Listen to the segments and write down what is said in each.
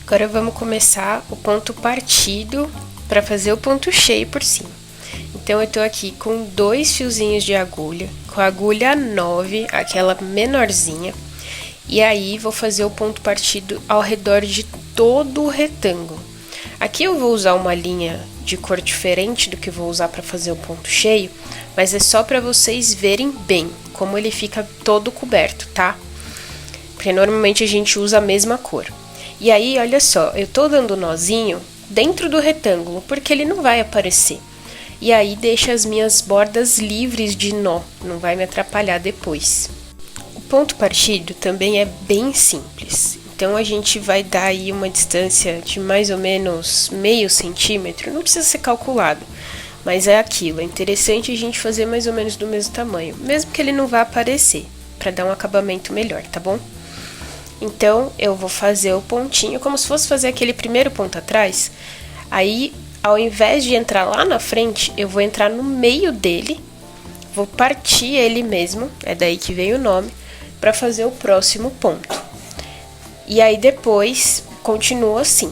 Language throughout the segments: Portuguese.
Agora vamos começar o ponto partido para fazer o ponto cheio por cima. Então eu tô aqui com 2 fiozinhos de agulha, com a agulha 9, aquela menorzinha, e aí vou fazer o ponto partido ao redor de todo o retângulo. Aqui eu vou usar uma linha de cor diferente do que vou usar para fazer o ponto cheio, mas é só para vocês verem bem como ele fica todo coberto, tá? Porque normalmente a gente usa a mesma cor. E aí, olha só, eu tô dando nozinho dentro do retângulo, porque ele não vai aparecer. E aí deixa as minhas bordas livres de nó, não vai me atrapalhar depois. O ponto partido também é bem simples. Então a gente vai dar aí uma distância de mais ou menos meio centímetro, não precisa ser calculado, mas é aquilo, é interessante a gente fazer mais ou menos do mesmo tamanho, mesmo que ele não vá aparecer, para dar um acabamento melhor, tá bom? Então eu vou fazer o pontinho como se fosse fazer aquele primeiro ponto atrás, aí ao invés de entrar lá na frente, eu vou entrar no meio dele, vou partir ele mesmo, é daí que vem o nome, para fazer o próximo ponto. E aí depois continua assim.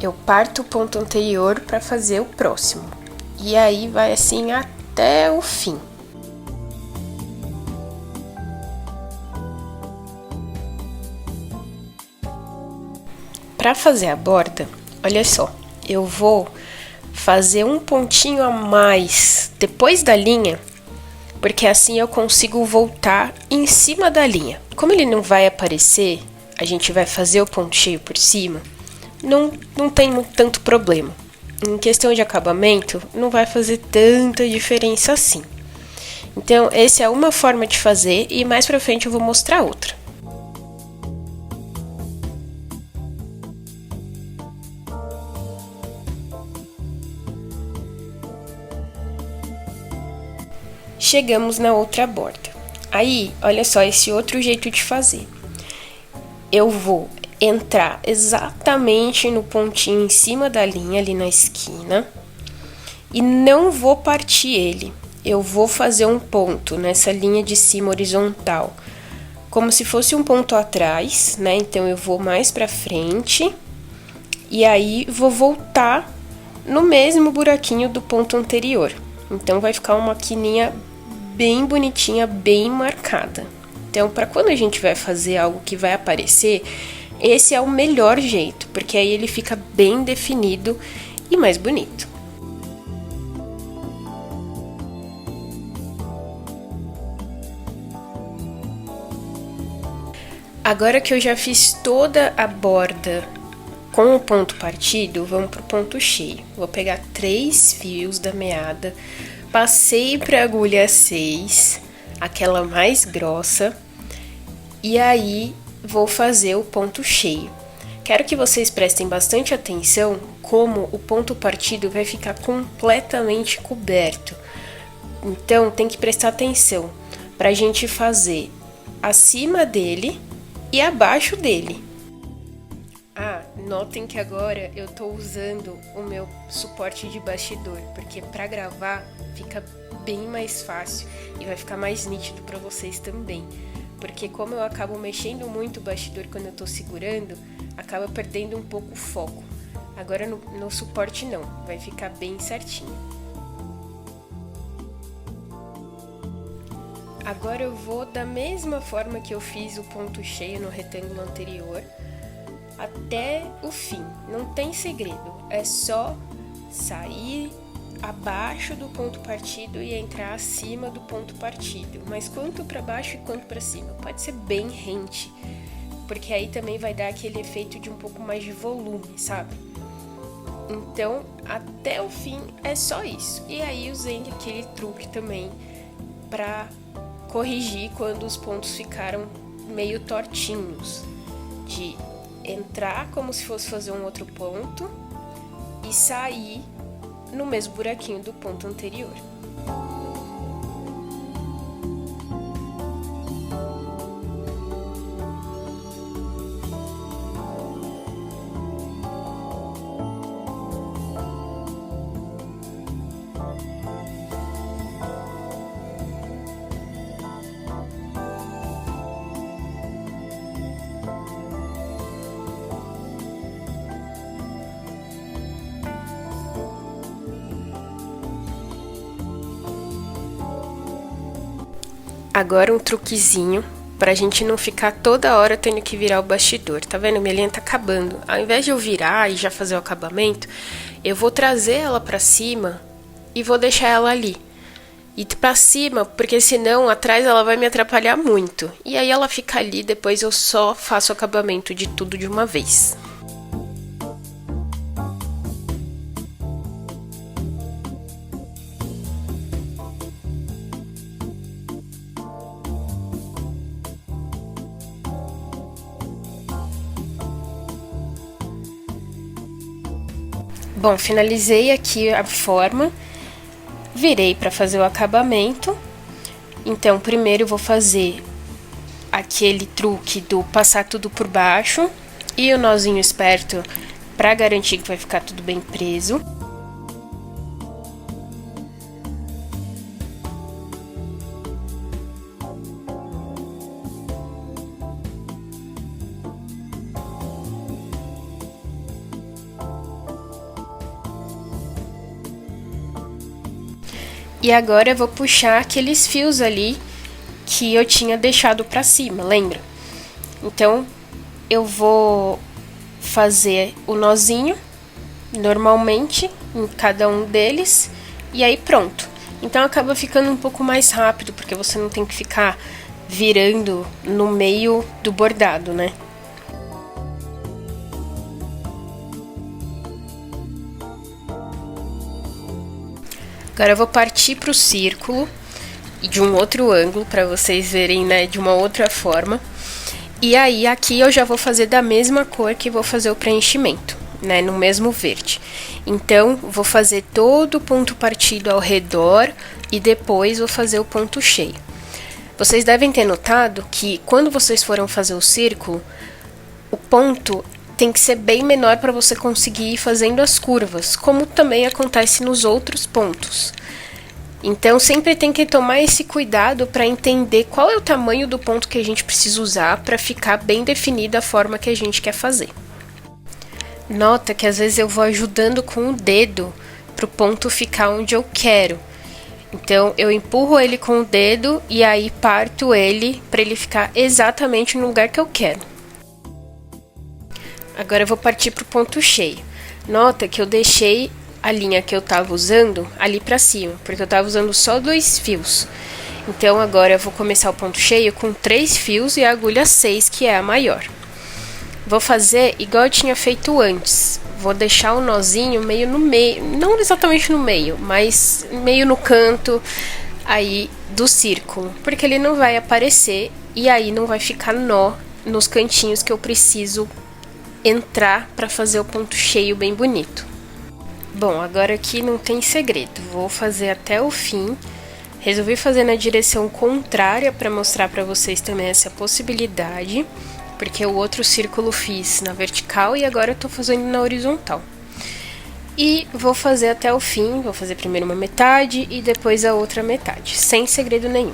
Eu parto o ponto anterior para fazer o próximo. E aí vai assim até o fim. Para fazer a borda, olha só, eu vou fazer um pontinho a mais depois da linha, porque assim eu consigo voltar em cima da linha. Como ele não vai aparecer, a gente vai fazer o ponto cheio por cima, não tem tanto problema. Em questão de acabamento, não vai fazer tanta diferença assim. Então, essa é uma forma de fazer e mais pra frente eu vou mostrar outra. Chegamos na outra borda. Aí, olha só esse outro jeito de fazer. Eu vou entrar exatamente no pontinho em cima da linha, ali na esquina, e não vou partir ele. Eu vou fazer um ponto nessa linha de cima horizontal, como se fosse um ponto atrás, né? Então, eu vou mais pra frente, e aí vou voltar no mesmo buraquinho do ponto anterior. Então, vai ficar uma quininha bem bonitinha, bem marcada. Então, para quando a gente vai fazer algo que vai aparecer, esse é o melhor jeito, porque aí ele fica bem definido e mais bonito. Agora que eu já fiz toda a borda com o ponto partido, vamos pro ponto cheio. Vou pegar 3 fios da meada, passei para agulha 6, aquela mais grossa, e aí vou fazer o ponto cheio. Quero que vocês prestem bastante atenção como o ponto partido vai ficar completamente coberto. Então tem que prestar atenção para a gente fazer acima dele e abaixo dele. Notem que agora eu tô usando o meu suporte de bastidor, porque para gravar fica bem mais fácil e vai ficar mais nítido para vocês também. Porque como eu acabo mexendo muito o bastidor quando eu tô segurando, acaba perdendo um pouco o foco. Agora no suporte não, vai ficar bem certinho. Agora eu vou da mesma forma que eu fiz o ponto cheio no retângulo anterior, até o fim. Não tem segredo, é só sair abaixo do ponto partido e entrar acima do ponto partido, mas quanto para baixo e quanto para cima. Pode ser bem rente, porque aí também vai dar aquele efeito de um pouco mais de volume, sabe? Então, até o fim é só isso. E aí usei aquele truque também para corrigir quando os pontos ficaram meio tortinhos, de entrar como se fosse fazer um outro ponto e sair no mesmo buraquinho do ponto anterior. Agora um truquezinho pra gente não ficar toda hora tendo que virar o bastidor. Tá vendo? Minha linha tá acabando. Ao invés de eu virar e já fazer o acabamento, eu vou trazer ela pra cima e vou deixar ela ali. E pra cima, porque senão atrás ela vai me atrapalhar muito. E aí ela fica ali, depois eu só faço o acabamento de tudo de uma vez. Bom, finalizei aqui a forma, virei para fazer o acabamento. Então, primeiro eu vou fazer aquele truque do passar tudo por baixo e o nozinho esperto para garantir que vai ficar tudo bem preso. E agora eu vou puxar aqueles fios ali que eu tinha deixado pra cima, lembra? Então, eu vou fazer o nozinho normalmente em cada um deles e aí pronto. Então acaba ficando um pouco mais rápido, porque você não tem que ficar virando no meio do bordado, né? Agora eu vou partir para o círculo e de um outro ângulo para vocês verem, né, de uma outra forma. E aí aqui eu já vou fazer da mesma cor que vou fazer o preenchimento, né, no mesmo verde. Então vou fazer todo o ponto partido ao redor e depois vou fazer o ponto cheio. Vocês devem ter notado que quando vocês foram fazer o círculo, o ponto tem que ser bem menor para você conseguir ir fazendo as curvas, como também acontece nos outros pontos. Então sempre tem que tomar esse cuidado para entender qual é o tamanho do ponto que a gente precisa usar para ficar bem definida a forma que a gente quer fazer. Nota que às vezes eu vou ajudando com o dedo para o ponto ficar onde eu quero. Então eu empurro ele com o dedo e aí parto ele para ele ficar exatamente no lugar que eu quero. Agora eu vou partir para o ponto cheio. Nota que eu deixei a linha que eu estava usando ali para cima, porque eu estava usando só 2 fios. Então agora eu vou começar o ponto cheio com 3 fios e a agulha 6, que é a maior. Vou fazer igual eu tinha feito antes. Vou deixar o nozinho meio no meio, não exatamente no meio, mas meio no canto aí do círculo, porque ele não vai aparecer e aí não vai ficar nó nos cantinhos que eu preciso entrar para fazer o ponto cheio bem bonito. Bom, agora aqui não tem segredo, vou fazer até o fim. Resolvi fazer na direção contrária para mostrar para vocês também essa possibilidade, porque o outro círculo fiz na vertical e agora eu tô fazendo na horizontal. E vou fazer até o fim, vou fazer primeiro uma metade e depois a outra metade, sem segredo nenhum.